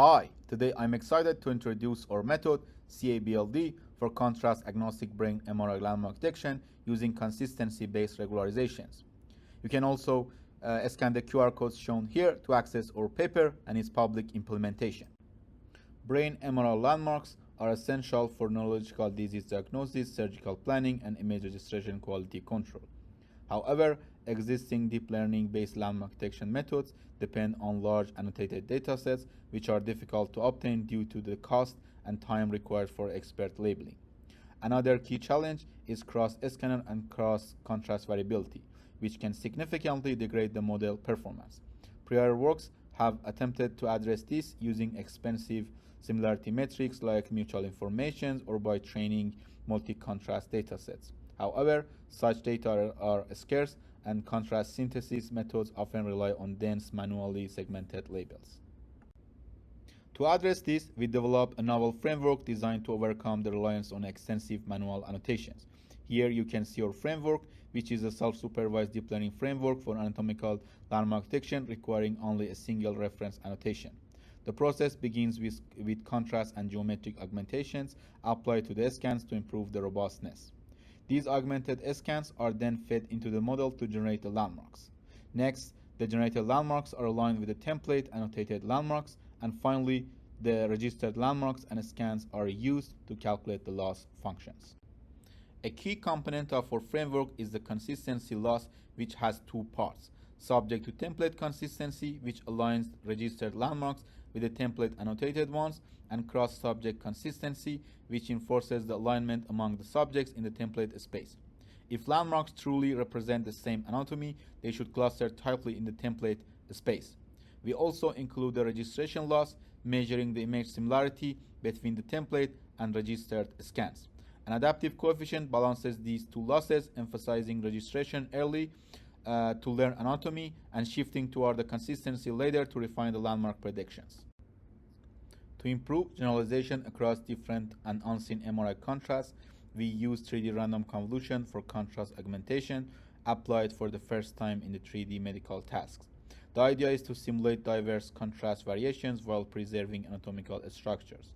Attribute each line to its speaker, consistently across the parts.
Speaker 1: Hi, today I'm excited to introduce our method CABLD for contrast-agnostic brain MRI landmark detection using consistency-based regularizations. You can also scan the QR codes shown here to access our paper and its public implementation. Brain MRI landmarks are essential for neurological disease diagnosis, surgical planning, and image registration quality control. However, existing deep learning-based landmark detection methods depend on large annotated datasets, which are difficult to obtain due to the cost and time required for expert labeling. Another key challenge is cross-scanner and cross-contrast variability, which can significantly degrade the model performance. Prior works have attempted to address this using expensive similarity metrics like mutual informations or by training multi-contrast datasets. However, such data are scarce, and contrast synthesis methods often rely on dense, manually segmented labels. To address this, we developed a novel framework designed to overcome the reliance on extensive manual annotations. Here you can see our framework, which is a self-supervised deep learning framework for anatomical landmark detection requiring only a single reference annotation. The process begins with contrast and geometric augmentations applied to the scans to improve the robustness. These augmented scans are then fed into the model to generate the landmarks. Next, the generated landmarks are aligned with the template annotated landmarks, and finally, the registered landmarks and scans are used to calculate the loss functions. A key component of our framework is the consistency loss, which has two parts: subject to template consistency, which aligns registered landmarks with the template annotated ones, and cross-subject consistency, which enforces the alignment among the subjects in the template space. If landmarks truly represent the same anatomy, they should cluster tightly in the template space. We also include the registration loss, measuring the image similarity between the template and registered scans. An adaptive coefficient balances these two losses, emphasizing registration early to learn anatomy and shifting toward the consistency later to refine the landmark predictions. To improve generalization across different and unseen MRI contrasts, we use 3D random convolution for contrast augmentation applied for the first time in the 3D medical tasks. The idea is to simulate diverse contrast variations while preserving anatomical structures.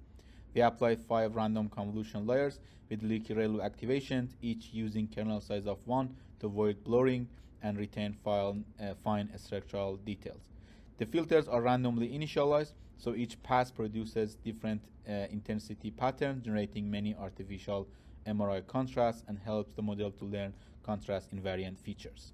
Speaker 1: We applied 5 random convolution layers with leaky ReLU activation, each using kernel size of 1 to avoid blurring and retain fine structural details. The filters are randomly initialized, so each pass produces different intensity patterns, generating many artificial MRI contrasts and helps the model to learn contrast invariant features.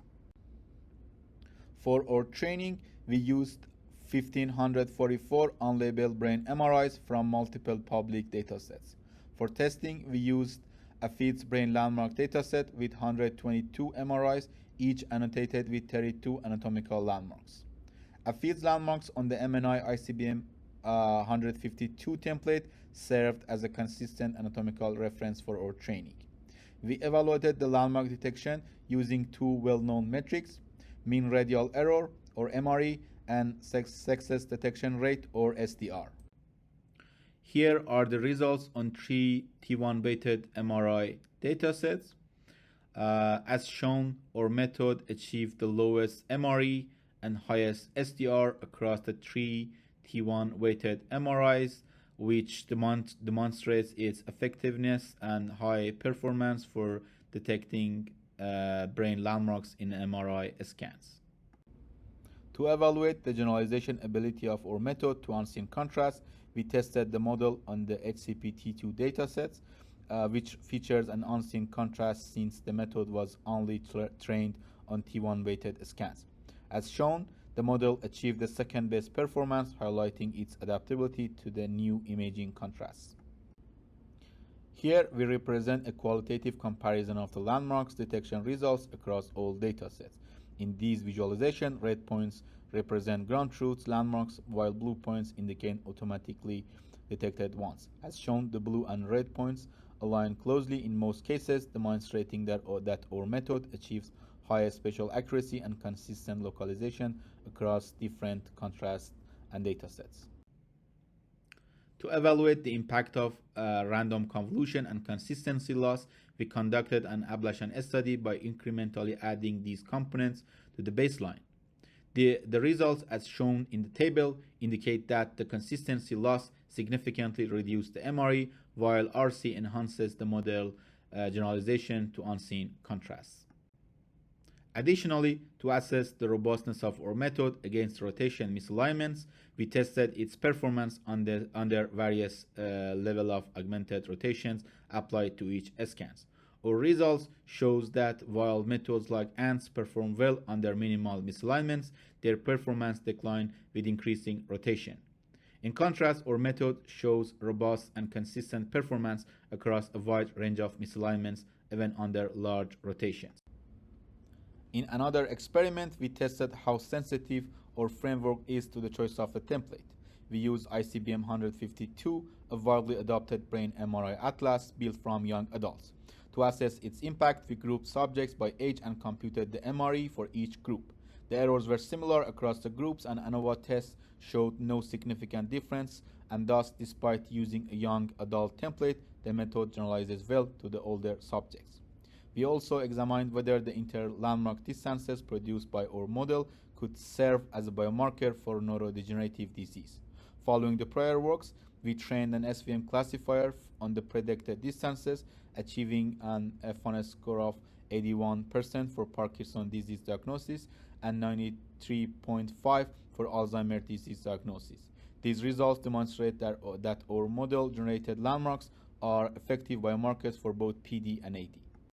Speaker 1: For our training, we used 1,544 unlabeled brain MRIs from multiple public datasets. For testing, we used a FEEDS brain landmark dataset with 122 MRIs, each annotated with 32 anatomical landmarks. A FEEDS landmarks on the MNI ICBM 152 template served as a consistent anatomical reference for our training. We evaluated the landmark detection using two well-known metrics: mean radial error, or MRE, and success detection rate, or SDR. Here are the results on 3 T1 weighted MRI datasets. As shown, our method achieved the lowest MRE and highest SDR across the 3 T1 weighted MRIs, which demonstrates its effectiveness and high performance for detecting brain landmarks in MRI scans. To evaluate the generalization ability of our method to unseen contrast, we tested the model on the HCP-T2 datasets, which features an unseen contrast since the method was only trained on T1 weighted scans. As shown, the model achieved the second best performance, highlighting its adaptability to the new imaging contrasts. Here we represent a qualitative comparison of the landmarks detection results across all datasets. In these visualizations, red points represent ground truth landmarks, while blue points indicate automatically detected ones. As shown, the blue and red points align closely in most cases, demonstrating that our method achieves higher spatial accuracy and consistent localization across different contrasts and datasets. To evaluate the impact of random convolution and consistency loss, we conducted an ablation study by incrementally adding these components to the baseline. The results, as shown in the table, indicate that the consistency loss significantly reduced the MRE, while RC enhances the model generalization to unseen contrasts. Additionally, to assess the robustness of our method against rotation misalignments, we tested its performance under various level of augmented rotations applied to each scans. Our results shows that while methods like ANTS perform well under minimal misalignments, their performance declined with increasing rotation. In contrast, our method shows robust and consistent performance across a wide range of misalignments, even under large rotations. In another experiment, we tested how sensitive our framework is to the choice of a template. We used ICBM 152, a widely adopted brain MRI atlas built from young adults. To assess its impact, we grouped subjects by age and computed the MRE for each group. The errors were similar across the groups, and ANOVA tests showed no significant difference, and thus, despite using a young adult template, the method generalizes well to the older subjects. We also examined whether the inter-landmark distances produced by our model could serve as a biomarker for neurodegenerative disease. Following the prior works, we trained an SVM classifier on the predicted distances, achieving an F1 score of 81% for Parkinson's disease diagnosis and 93.5% for Alzheimer's disease diagnosis. These results demonstrate that our model-generated landmarks are effective biomarkers for both PD and AD.